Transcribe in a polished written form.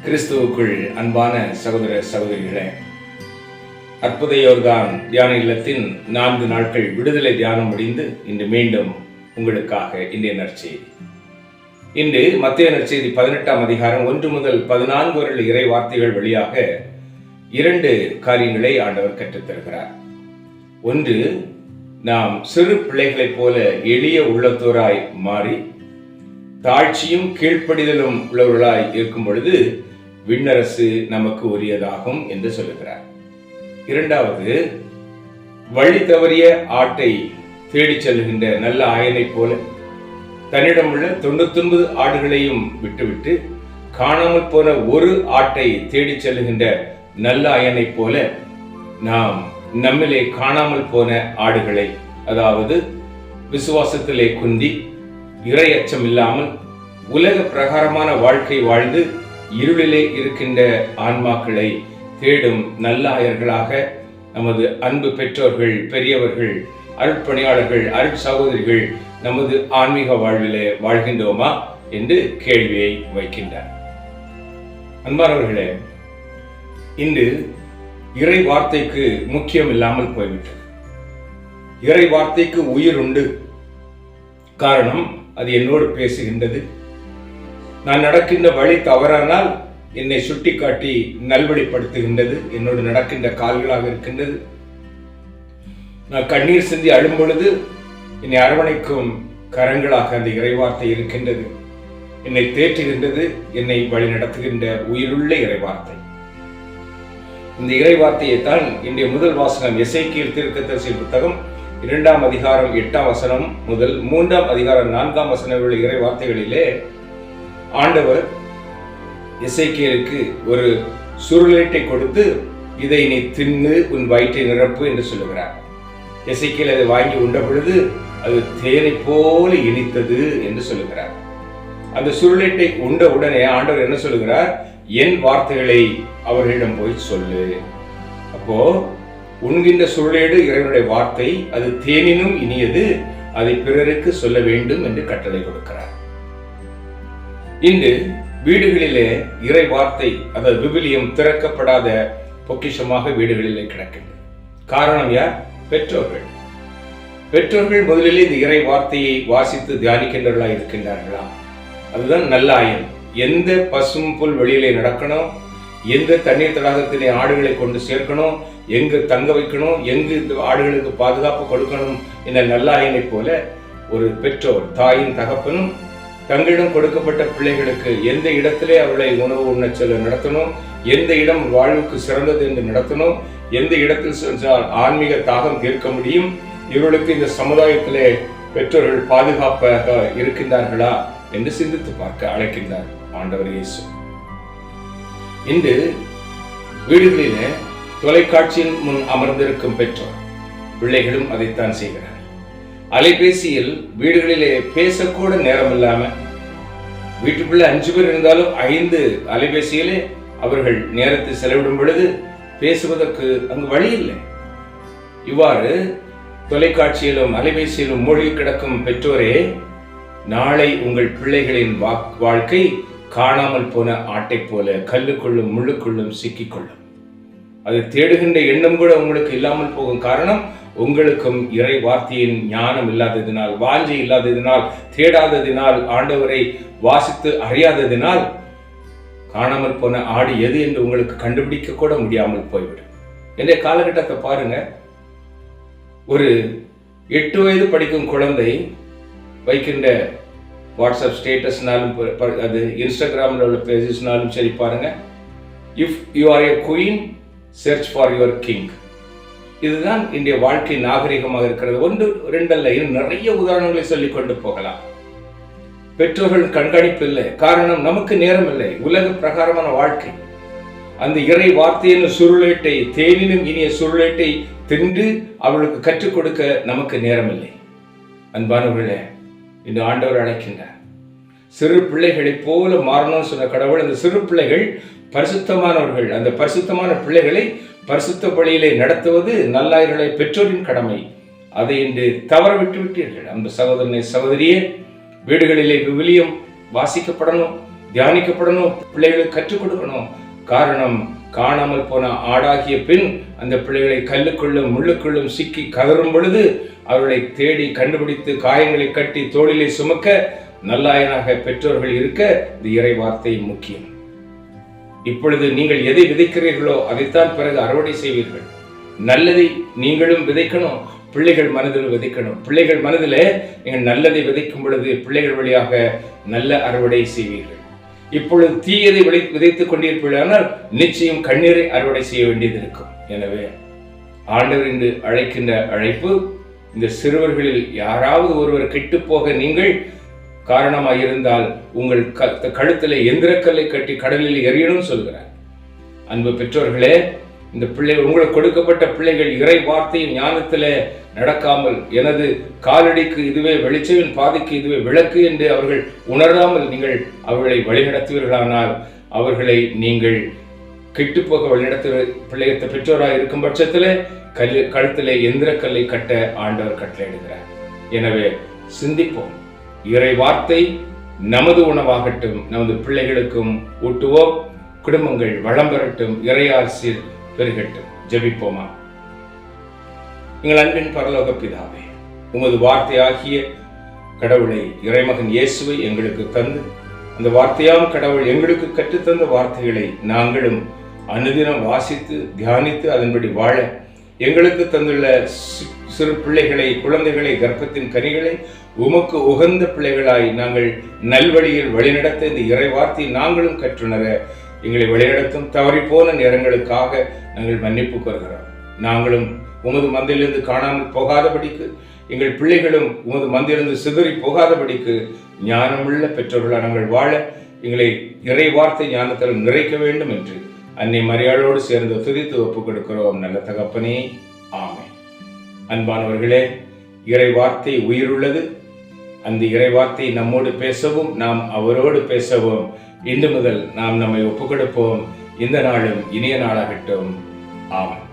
கிறிஸ்துவுக்குள் அன்பான சகோதர சகோதரிகளே, அற்புத யோர்தான் தியான இல்லத்தின் 4 நாட்கள் விடுதலை தியானம் முடிந்து இன்று மீண்டும் உங்களுக்காக இன்றைய நற்செய்தி. இன்று மத்தேயு நற்செய்தி 18ஆம் அதிகாரம் 1 முதல் 14 வரை இறை வார்த்தைகள் வழியாக 2 காரியங்களை ஆண்டவர் கற்றுத்தருகிறார். ஒன்று, நாம் சிறு பிள்ளைகளைப் போல எளிய உள்ளத்தோராய் மாறி தாழ்ச்சியும் கீழ்ப்படிதலும் உள்ளவர்களாய் இருக்கும் பொழுது விண்ணரசு நமக்கு உரியதாகும் என்று சொல்லுகிறார். இரண்டாவது, வழி தவறிய ஆட்டை தேடிச் செல்கின்ற நல்ல ஆயனைப் போல தன்னிடம் உள்ள 99 ஆடுகளையும் விட்டுவிட்டு காணாமல் போன ஒரு ஆட்டை தேடிச் செல்கின்ற நல்ல ஆயனைப் போல நாம் நம்மிலே காணாமல் போன ஆடுகளை, அதாவது விசுவாசத்திலே குந்தி இறை அச்சம் இல்லாமல் உலக பிரகாரமான வாழ்க்கை வாழ்ந்து இருளிலே இருக்கின்ற ஆன்மாக்களை தேடும் நல்ல ஆயர்களாக நமது அன்பு பெற்றோர்கள், பெரியவர்கள், அருட்பணியாளர்கள், அருட் சகோதரிகள் நமது ஆன்மீக வாழ்விலே வாழ்கின்றோமா என்று கேள்வியை வைக்கின்றார். அன்பானவர்களே, இன்று இறை வார்த்தைக்கு முக்கியம் இல்லாமல் போய்விட்டது. இறை வார்த்தைக்கு உயிர் உண்டு. காரணம், அது என்னோடு பேசுகின்றது. நான் நடக்கின்ற வழி தவறானால் என்னை சுட்டிக்காட்டி நல்வழிப்படுத்துகின்றது. என்னோடு நடக்கின்ற கால்களாக இருக்கின்றது. நான் கண்ணீர் சிந்தி அழும் பொழுது என்னை அரவணைக்கும் கரங்களாக அந்த இறைவார்த்தை இருக்கின்றது. என்னை தேற்றுகின்றது, என்னை வழி நடத்துகின்ற உயிருள்ள இறைவார்த்தை. இந்த இறைவார்த்தையைத்தான் இன்றைய முதல் வாசகம் எசேக்கியேல் தீர்க்கதரிசி புத்தகம் 2ஆம் அதிகாரம் 8ஆம் வசனம் முதல் 3ஆம் அதிகாரம் 4ஆம் வசனம் உள்ள இறை வார்த்தைகளிலே ஆண்டவர் எசேக்கியேலுக்கு ஒரு சுருளேட்டை கொடுத்து, இதை நீ தின்னு உன் வயிற்றை நிரப்பு என்று சொல்லுகிறார். எசேக்கியேல் அதை வாங்கி உண்ட பொழுது அது தேனை போல இனித்தது என்று சொல்லுகிறார். அந்த சுருளேட்டை உண்ட உடனே ஆண்டவர் என்ன சொல்லுகிறார்? என் வார்த்தைகளை அவர்களிடம் போய் சொல்லு. அப்போ உண்கின்ற சுருளேடு இறைவனுடைய வார்த்தை, அது தேனினும் இனியது, அதை பிறருக்கு சொல்ல வேண்டும் என்று கட்டளை கொடுக்கிறார். இன்று வீடுகளிலே இறை வார்த்தை, அதாவது விவிலியம் திறக்கப்படாத பொக்கிஷமாக வீடுகளிலே கிடக்கின்றது. காரணம் யார்? பெற்றோர்கள். பெற்றோர்கள் முதலிலே இந்த இறை வார்த்தையை வாசித்து தியானிக்கின்றவர்களாக இருக்கின்றார்களா? அதுதான் நல்ல ஆயன். எந்த பசும் புல் வெளியிலே நடக்கணும், எந்த தண்ணீர் தடாகத்திலே ஆடுகளை கொண்டு சேர்க்கணும், எங்கு தங்க வைக்கணும், எங்கு இந்த ஆடுகளுக்கு பாதுகாப்பு கொடுக்கணும் என்ற நல்ல ஆயனை போல ஒரு பெற்றோர், தாயின் தகப்பனும் தங்களிடம் கொடுக்கப்பட்ட பிள்ளைகளுக்கு எந்த இடத்திலே அவர்களை உணவு உண்ணச் செல்ல நடத்தணும், எந்த இடம் வாழ்வுக்கு சிறந்தது என்று நடத்தணும், எந்த இடத்தில் சென்றால் ஆன்மீக தாகம் தீர்க்க முடியும், இவர்களுக்கு இந்த சமுதாயத்திலே பெற்றோர்கள் பாதுகாப்பாக இருக்கின்றார்களா என்று சிந்தித்து பார்க்க அழைக்கின்றார் ஆண்டவர் இயேசு. இன்று வீடுகளிலே தொலைக்காட்சியின் முன் அமர்ந்திருக்கும் பெற்றோர் பிள்ளைகளும் அதைத்தான் செய்கிறார். அலைபேசியில் வீடுகளிலே பேசக்கூட நேரம் இல்லாம, வீட்டுக்குள்ள 5 பேர் இருந்தாலும் 5 அலைபேசியிலே அவர்கள் நேரத்தை செலவிடும் பொழுது பேசுவதற்கு அங்கு வழி இல்லை. இவ்வாறு தொலைக்காட்சியிலும் அலைபேசியிலும் மூழ்கி கிடக்கும் பெற்றோரே, நாளை உங்கள் பிள்ளைகளின் வாழ்க்கை காணாமல் போன ஆட்டை போல கல்லுக்குள்ளும் முள்ளுக்குள்ளும் சிக்கிக்கொள்ளும். அதை தேடுகின்ற எண்ணம் கூட உங்களுக்கு இல்லாமல் போகும். காரணம், உங்களுக்கும் இறை வார்த்தையின் ஞானம் இல்லாததினால், வாஞ்சை இல்லாததினால், தேடாததினால், ஆண்டவரை வாசித்து அறியாததினால் காணாமல் போன ஆடு எது என்று உங்களுக்கு கண்டுபிடிக்க கூட முடியாமல் போய்விடும். இன்றைய காலகட்டத்தை பாருங்க. ஒரு 8 வயது படிக்கும் குழந்தை வைக்கின்ற வாட்ஸ்அப் ஸ்டேட்டஸ்னாலும், அது இன்ஸ்டாகிராமில் உள்ள பேஜஸ்னாலும் சரி, பாருங்க, if you are a queen search for your king. இதுதான் இன்றைய வாழ்க்கை நாகரிகமாக இருக்கிறது. 1 2 அல்ல, இன்னும் நிறைய உதாரணங்களை சொல்லிக் கொண்டு போகலாம். பெற்றோர்கள் கண்காணிப்பு இல்லை. காரணம், நமக்கு நேரம் இல்லை. உலக பிரகாரமான வாழ்க்கை. அந்த இறை வார்த்தையின் சுருளேட்டை, தேனினும் இனிய சுருளேட்டை தின்று அவளுக்கு கற்றுக் கொடுக்க நமக்கு நேரம் இல்லை. அன்பானவர்களே, இன்று ஆண்டவர் அழைக்கின்றார். சிறு பிள்ளைகளைப் போல மாறணும்னு சொன்ன கடவுள் அந்த சிறு பிள்ளைகள் பரிசுத்தமானவர்கள். அந்த பரிசுத்தமான பிள்ளைகளை பரிசுத்த பலியிலே நடத்துவது நல்லாயர்களை பெற்றோரின் கடமை. அதை இன்று தவற விட்டு விட்டீர்கள். அந்த சகோதரனை சகோதரியே, வீடுகளிலே விவிலியம் வாசிக்கப்படணும், தியானிக்கப்படணும், பிள்ளைகளுக்கு கற்றுக் கொடுக்கணும். காரணம், காணாமல் போன ஆடாகிய பின் அந்த பிள்ளைகளை கல்லுக்குள்ளும் முள்ளுக்குள்ளும் சிக்கி கதறும் பொழுது அவர்களை தேடி கண்டுபிடித்து காயங்களை கட்டி தோளிலே சுமக்க நல்லாயனாக பெற்றோர்கள் இருக்க இந்த இறை வார்த்தை முக்கியம். இப்பொழுது நீங்கள் எதை விதைக்கிறீர்களோ அதைத்தான் பிறகு அறுவடை செய்வீர்கள். நல்லதை நீங்களும் விதைக்கணும், பிள்ளைகள் மனதில் விதைக்கணும். பிள்ளைகள் மனதில் நீங்கள் நல்லதை விதைக்கும் பொழுது பிள்ளைகள் வழியாக நல்ல அறுவடை செய்வீர்கள். இப்பொழுது தீயதை விதைத்துக் கொண்டிருப்பீர்களானால் நிச்சயம் கண்ணீரை அறுவடை செய்ய வேண்டியது இருக்கும். எனவே ஆண்டவர் என்று அழைக்கின்ற அழைப்பு, இந்த சிறுவர்களில் யாராவது ஒருவர் கெட்டு போக நீங்கள் காரணமாயிருந்தால் உங்கள் கழுத்தில் எந்திரக்கல்லை கட்டி கடலில் எறியணும் சொல்கிறார். அன்பு பெற்றோர்களே, இந்த பிள்ளைகள், உங்களுக்கு கொடுக்கப்பட்ட பிள்ளைகள் இறை வார்த்தையின் ஞானத்திலே நடக்காமல், எனது காலடிக்கு இதுவே வெளிச்சம், என் பாதைக்கு இதுவே விளக்கு என்று அவர்கள் உணராமல் நீங்கள் அவர்களை வழிநடத்துவீர்களானால் அவர்களை நீங்கள் கெட்டுப்போக வழிநடத்துகிற பிள்ளையத்த பெற்றோராக இருக்கும் பட்சத்தில் கழுத்திலே எந்திரக்கல்லை கட்ட ஆண்டவர் கட்டளையிடுகிறார். எனவே சிந்திப்போம். இறை வார்த்தை நமது உணவாகட்டும், நமது பிள்ளைகளுக்கும் ஊட்டுவோம். குடும்பங்கள் வளம் பெறட்டும், இறையாசி பெருகட்டும். ஜெபிப்போமா. எங்கள் அன்பின் பரலோக பிதாவே, உமது வார்த்தையாகிய கடவுளை, இறைமகன் இயேசுவை எங்களுக்கு தந்து, அந்த வார்த்தையாம் கடவுள் எங்களுக்கு கற்றுத்தந்த வார்த்தைகளை நாங்களும் அனுதினம் வாசித்து தியானித்து அதன்படி வாழ எங்களுக்கு தந்துள்ள சிறு பிள்ளைகளை, குழந்தைகளை, கர்ப்பத்தின் கனிகளை உமக்கு உகந்த பிள்ளைகளாய் நாங்கள் நல்வழியில் வழிநடத்த இந்த இறை வார்த்தையை நாங்களும் கற்றுணர எங்களை வழிநடத்தும். தவறிப்போன நேரங்களுக்காக நாங்கள் மன்னிப்பு கோருகிறோம். நாங்களும் உமது மந்தையிலிருந்து காணாமல் போகாதபடிக்கு, எங்கள் பிள்ளைகளும் உமது மந்தையிலிருந்து சிதறி போகாதபடிக்கு ஞானமுள்ள பெற்றோர்களாக நாங்கள் வாழ எங்களை இறை வார்த்தை ஞானத்தில் நிறைக்க வேண்டும் என்று அன்னை மரியாளோடு சேர்ந்து துதித்து ஒப்புக் கொடுக்கிறோம். நல்ல தகப்பனே, ஆமென். அன்பானவர்களே, இறை வார்த்தை உயிருள்ளது. அந்த இறை வார்த்தை நம்மோடு பேசவும் நாம் அவரோடு பேசவும் இன்று முதல் நாம் நம்மை ஒப்புக் கொடுப்போம். இந்த நாளும் இனிய நாளாகட்டும். ஆமென்.